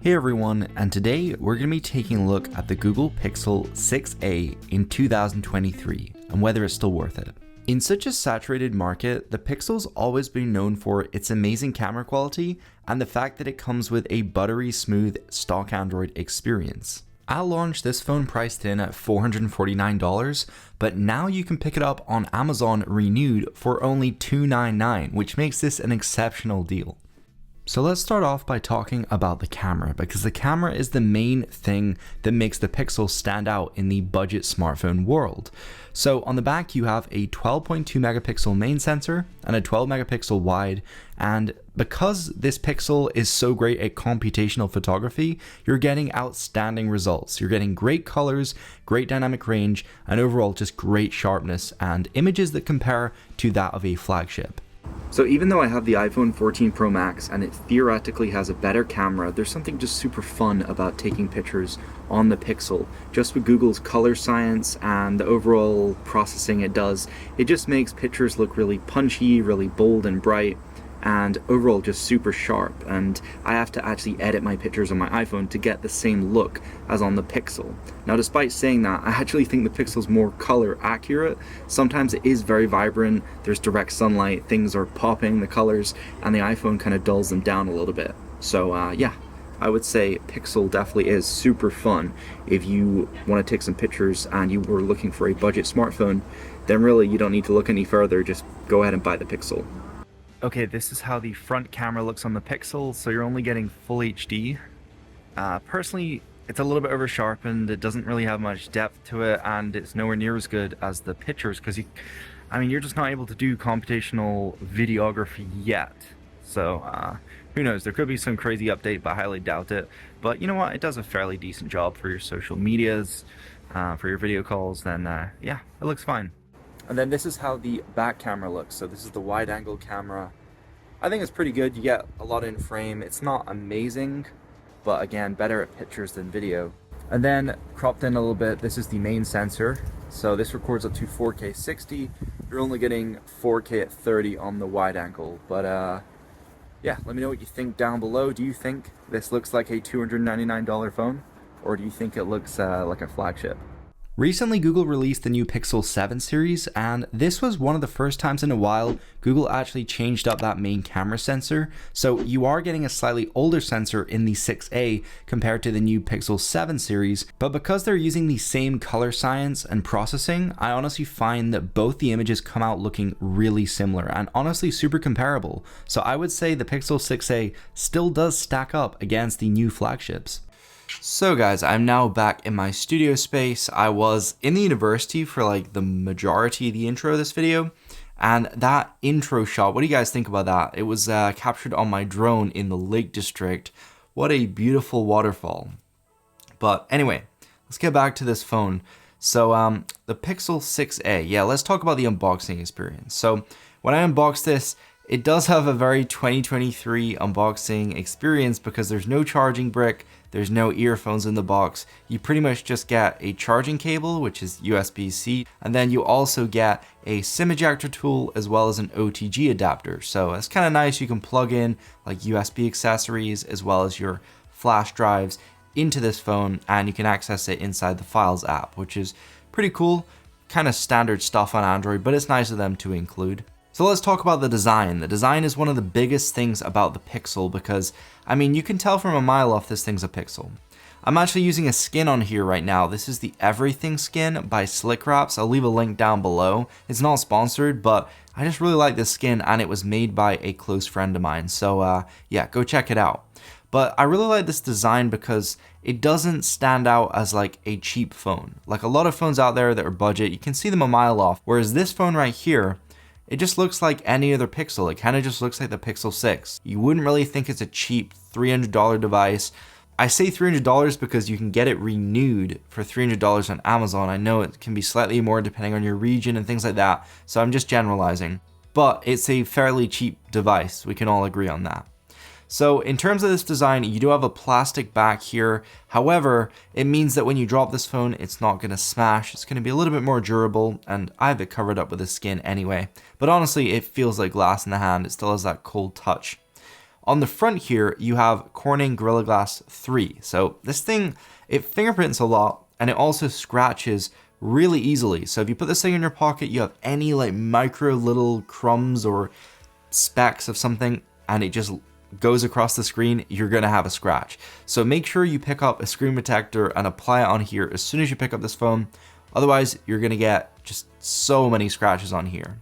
Hey everyone, and today we're going to be taking a look at the Google Pixel 6a in 2023 and whether it's still worth it. In such a saturated market, the Pixel's always been known for its amazing camera quality and the fact that it comes with a buttery smooth stock Android experience. At launch, this phone priced in at $449, but now you can pick it up on Amazon renewed for only $299, which makes this an exceptional deal. So let's start off by talking about the camera, because the camera is the main thing that makes the Pixel stand out in the budget smartphone world. So on the back you have a 12.2 megapixel main sensor and a 12 megapixel wide, and because this Pixel is so great at computational photography, you're getting outstanding results. You're getting great colors, great dynamic range, and overall just great sharpness and images that compare to that of a flagship. So even though I have the iPhone 14 Pro Max and it theoretically has a better camera, there's something just super fun about taking pictures on the Pixel. Just with Google's color science and the overall processing it does, it just makes pictures look really punchy, really bold and bright, and overall just super sharp. And I have to actually edit my pictures on my iPhone to get the same look as on the Pixel. Now, despite saying that, I actually think the Pixel's more color accurate. Sometimes it is very vibrant, there's direct sunlight, things are popping, the colors, and the iPhone kind of dulls them down a little bit. So yeah, I would say Pixel definitely is super fun. If you want to take some pictures and you were looking for a budget smartphone, then really you don't need to look any further, just go ahead and buy the Pixel. Okay, this is how the front camera looks on the Pixel, so you're only getting full HD. Personally, it's a little bit over sharpened, it doesn't really have much depth to it, and it's nowhere near as good as the pictures, because you're just not able to do computational videography yet. So, who knows, there could be some crazy update, but I highly doubt it. But you know what, it does a fairly decent job for your social medias, for your video calls, then yeah, it looks fine. And then this is how the back camera looks. So this is the wide angle camera. I think it's pretty good. You get a lot in frame. It's not amazing, but again, better at pictures than video. And then cropped in a little bit, this is the main sensor. So this records up to 4K 60. You're only getting 4K at 30 on the wide angle. But yeah, let me know what you think down below. Do you think this looks like a $299 phone? Or do you think it looks like a flagship? Recently, Google released the new Pixel 7 series, and this was one of the first times in a while Google actually changed up that main camera sensor. So you are getting a slightly older sensor in the 6a compared to the new Pixel 7 series, but because they're using the same color science and processing, I honestly find that both the images come out looking really similar and honestly super comparable. So I would say the Pixel 6a still does stack up against the new flagships. So guys, I'm now back in my studio space. I was in the university for like the majority of the intro of this video, and that intro shot, what do you guys think about that? It was captured on my drone in the Lake District. What a beautiful waterfall. But anyway, let's get back to this phone. So the Pixel 6a, yeah, let's talk about the unboxing experience. So when I unboxed this, it does have a very 2023 unboxing experience because there's no charging brick, there's no earphones in the box. You pretty much just get a charging cable, which is USB-C, and then you also get a SIM ejector tool as well as an OTG adapter. So it's kind of nice. You can plug in like USB accessories as well as your flash drives into this phone, and you can access it inside the Files app, which is pretty cool. Kind of standard stuff on Android, but it's nice of them to include. So let's talk about the design. The design is one of the biggest things about the Pixel because, I mean, you can tell from a mile off this thing's a Pixel. I'm actually using a skin on here right now. This is the Everything skin by Slick Wraps. I'll leave a link down below. It's not sponsored, but I just really like this skin and it was made by a close friend of mine. So yeah, go check it out. But I really like this design because it doesn't stand out as like a cheap phone. Like a lot of phones out there that are budget, you can see them a mile off. Whereas this phone right here, it just looks like any other Pixel. It kind of just looks like the Pixel 6. You wouldn't really think it's a cheap $300 device. I say $300 because you can get it renewed for $300 on Amazon. I know it can be slightly more depending on your region and things like that, so I'm just generalizing. But it's a fairly cheap device. We can all agree on that. So in terms of this design, you do have a plastic back here. However, it means that when you drop this phone, it's not going to smash. It's going to be a little bit more durable, and I have it covered up with a skin anyway. But honestly, it feels like glass in the hand. It still has that cold touch. On the front here, you have Corning Gorilla Glass 3. So this thing, it fingerprints a lot, and it also scratches really easily. So if you put this thing in your pocket, you have any like micro little crumbs or specks of something, and it just goes across the screen, you're gonna have a scratch. So make sure you pick up a screen protector and apply it on here as soon as you pick up this phone. Otherwise, you're gonna get just so many scratches on here.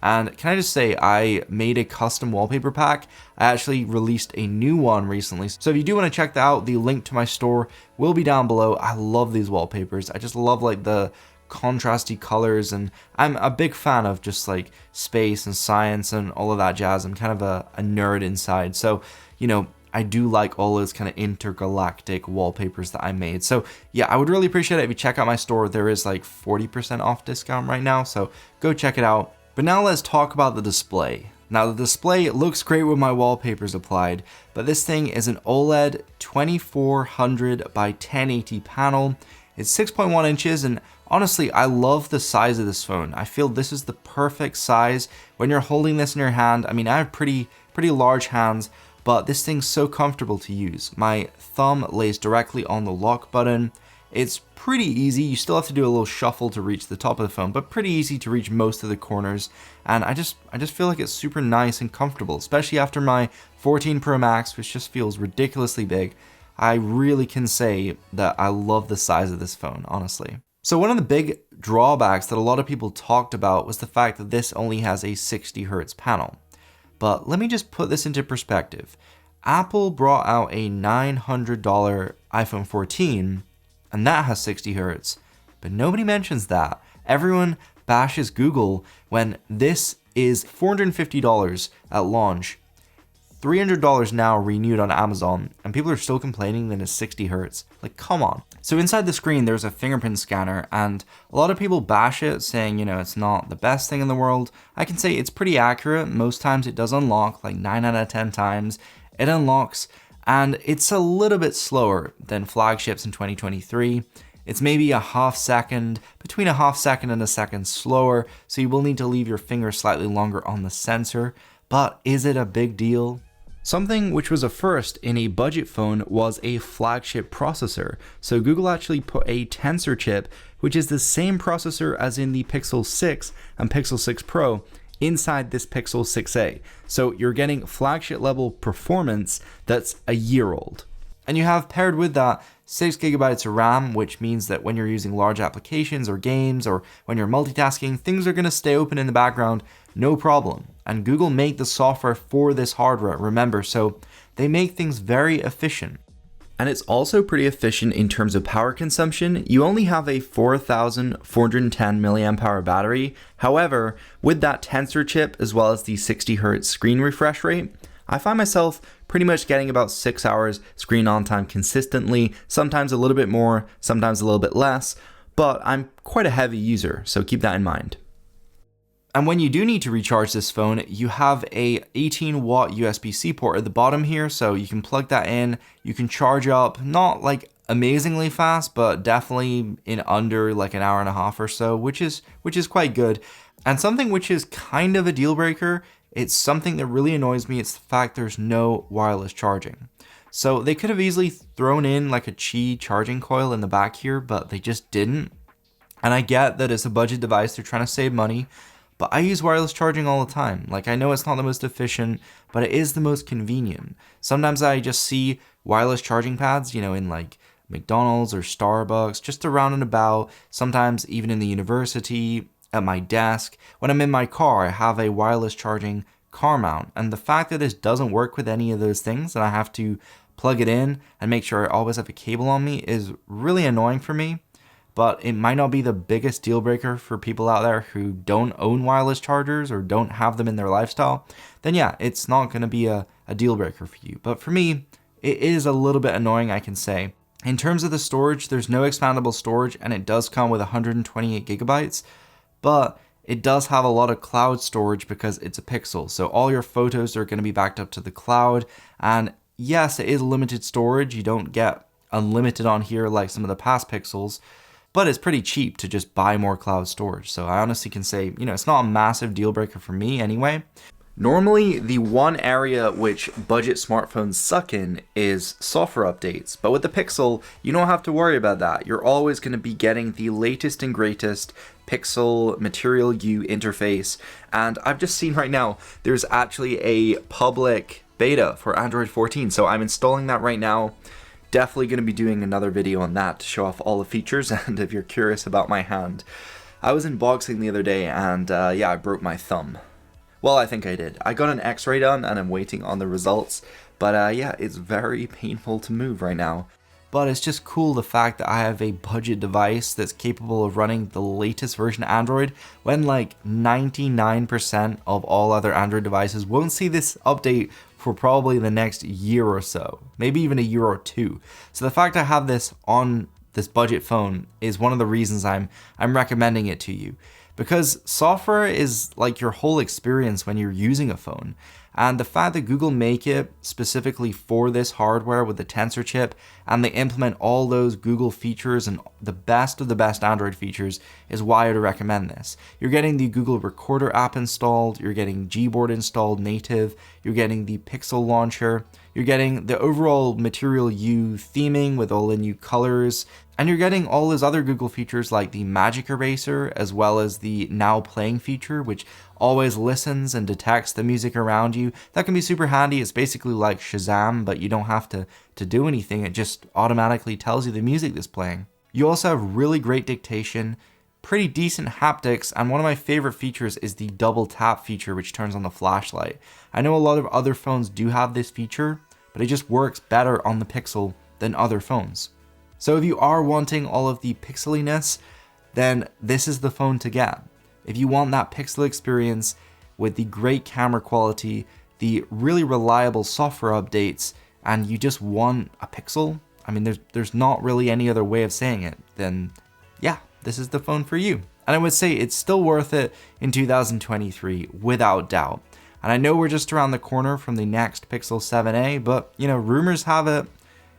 And can I just say, I made a custom wallpaper pack. I actually released a new one recently. So if you do want to check that out, the link to my store will be down below. I love these wallpapers. I just love like the contrasty colors, and I'm a big fan of just like space and science and all of that jazz. I'm kind of a nerd inside. So, you know, I do like all those kind of intergalactic wallpapers that I made. So yeah, I would really appreciate it if you check out my store. There is like 40% off discount right now. So go check it out. But now let's talk about the display. Now the display looks great with my wallpapers applied, but this thing is an OLED 2400 by 1080 panel. It's 6.1 inches, and honestly, I love the size of this phone. I feel this is the perfect size when you're holding this in your hand. I mean, I have pretty large hands, but this thing's so comfortable to use. My thumb lays directly on the lock button. It's pretty easy. You still have to do a little shuffle to reach the top of the phone, but pretty easy to reach most of the corners. And I just feel like it's super nice and comfortable, especially after my 14 Pro Max, which just feels ridiculously big. I really can say that I love the size of this phone, honestly. So one of the big drawbacks that a lot of people talked about was the fact that this only has a 60 hertz panel. But let me just put this into perspective. Apple brought out a $900 iPhone 14, and that has 60 hertz, but nobody mentions that. Everyone bashes Google when this is $450 at launch, $300 now renewed on Amazon, and people are still complaining that it's 60 hertz. Like, come on. So inside the screen, there's a fingerprint scanner, and a lot of people bash it, saying, you know, it's not the best thing in the world. I can say it's pretty accurate. Most times it does unlock, like 9 out of 10 times it unlocks. And it's a little bit slower than flagships in 2023. It's maybe a half second, between a half second and a second slower, so you will need to leave your finger slightly longer on the sensor. But is it a big deal? Something which was a first in a budget phone was a flagship processor. So Google actually put a Tensor chip, which is the same processor as in the Pixel 6 and Pixel 6 Pro, inside this Pixel 6a. So you're getting flagship level performance that's a year old. And you have paired with that 6 gigabytes of RAM, which means that when you're using large applications or games, or when you're multitasking, things are going to stay open in the background, no problem. And Google made the software for this hardware, remember, so they make things very efficient. And it's also pretty efficient in terms of power consumption. You only have a 4,410 milliamp hour battery. However, with that Tensor chip, as well as the 60 hertz screen refresh rate, I find myself pretty much getting about 6 hours screen on time consistently, sometimes a little bit more, sometimes a little bit less, but I'm quite a heavy user, so keep that in mind. And when you do need to recharge this phone, you have a 18 watt USB-C port at the bottom here, so you can plug that in. You can charge up, not like amazingly fast, but definitely in under like an hour and a half or so, which is quite good. And something which is kind of a deal breaker, it's something that really annoys me, it's the fact there's no wireless charging. So they could have easily thrown in like a Qi charging coil in the back here, but they just didn't. And I get that it's a budget device, they're trying to save money, but I use wireless charging all the time. Like, I know it's not the most efficient, but it is the most convenient. Sometimes I just see wireless charging pads, you know, in like McDonald's or Starbucks, just around and about, sometimes even in the university, at my desk. When I'm in my car, I have a wireless charging car mount. And the fact that this doesn't work with any of those things, and I have to plug it in and make sure I always have a cable on me, is really annoying for me. But it might not be the biggest deal breaker for people out there who don't own wireless chargers or don't have them in their lifestyle. Then yeah, it's not going to be a deal breaker for you. But for me, it is a little bit annoying, I can say. In terms of the storage, there's no expandable storage, and it does come with 128 gigabytes. But it does have a lot of cloud storage because it's a Pixel. So all your photos are going to be backed up to the cloud. And yes, it is limited storage. You don't get unlimited on here like some of the past Pixels. But it's pretty cheap to just buy more cloud storage. So I honestly can say, you know, it's not a massive deal breaker for me anyway. Normally, the one area which budget smartphones suck in is software updates, but with the Pixel, you don't have to worry about that. You're always going to be getting the latest and greatest Pixel Material U interface, and I've just seen right now, there's actually a public beta for Android 14, so I'm installing that right now. Definitely going to be doing another video on that to show off all the features, and if you're curious about my hand, I was in boxing the other day, and yeah, I broke my thumb. Well, I think I did. I got an x-ray done and I'm waiting on the results, but yeah, it's very painful to move right now. But it's just cool the fact that I have a budget device that's capable of running the latest version of Android when like 99% of all other Android devices won't see this update for probably the next year or so, maybe even a year or two. So the fact I have this on this budget phone is one of the reasons I'm recommending it to you. Because software is like your whole experience when you're using a phone. And the fact that Google make it specifically for this hardware with the Tensor chip, and they implement all those Google features and the best of the best Android features is why I'd recommend this. You're getting the Google Recorder app installed, you're getting Gboard installed native, you're getting the Pixel launcher, you're getting the overall Material U theming with all the new colors, and you're getting all those other Google features like the Magic Eraser, as well as the Now Playing feature, which always listens and detects the music around you. That can be super handy. It's basically like Shazam, but you don't have to do anything. It just automatically tells you the music that's playing. You also have really great dictation, pretty decent haptics, and one of my favorite features is the double tap feature, which turns on the flashlight. I know a lot of other phones do have this feature, but it just works better on the Pixel than other phones. So if you are wanting all of the pixeliness, then this is the phone to get. If you want that Pixel experience with the great camera quality, the really reliable software updates, and you just want a Pixel, I mean, there's not really any other way of saying it, then yeah, this is the phone for you. And I would say it's still worth it in 2023, without doubt. And I know we're just around the corner from the next Pixel 7a, but you know, rumors have it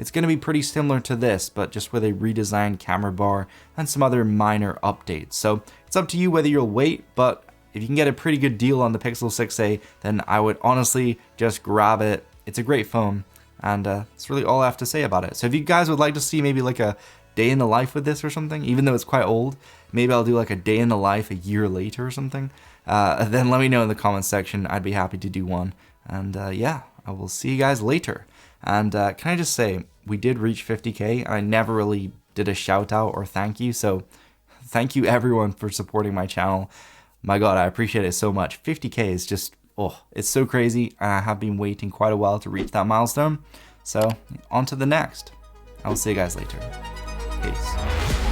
it's going to be pretty similar to this, but just with a redesigned camera bar and some other minor updates. So it's up to you whether you'll wait, but if you can get a pretty good deal on the Pixel 6a, then I would honestly just grab it. It's a great phone, and that's really all I have to say about it. So if you guys would like to see maybe like a day in the life with this or something, even though it's quite old, maybe I'll do like a day in the life a year later or something, then let me know in the comments section. I'd be happy to do one. And yeah, I will see you guys later. And can I just say, we did reach 50K, and I never really did a shout out or thank you, so thank you everyone for supporting my channel. My god, I appreciate it so much. 50K is just, oh, it's so crazy, and I have been waiting quite a while to reach that milestone. So, on to the next. I will see you guys later. Peace.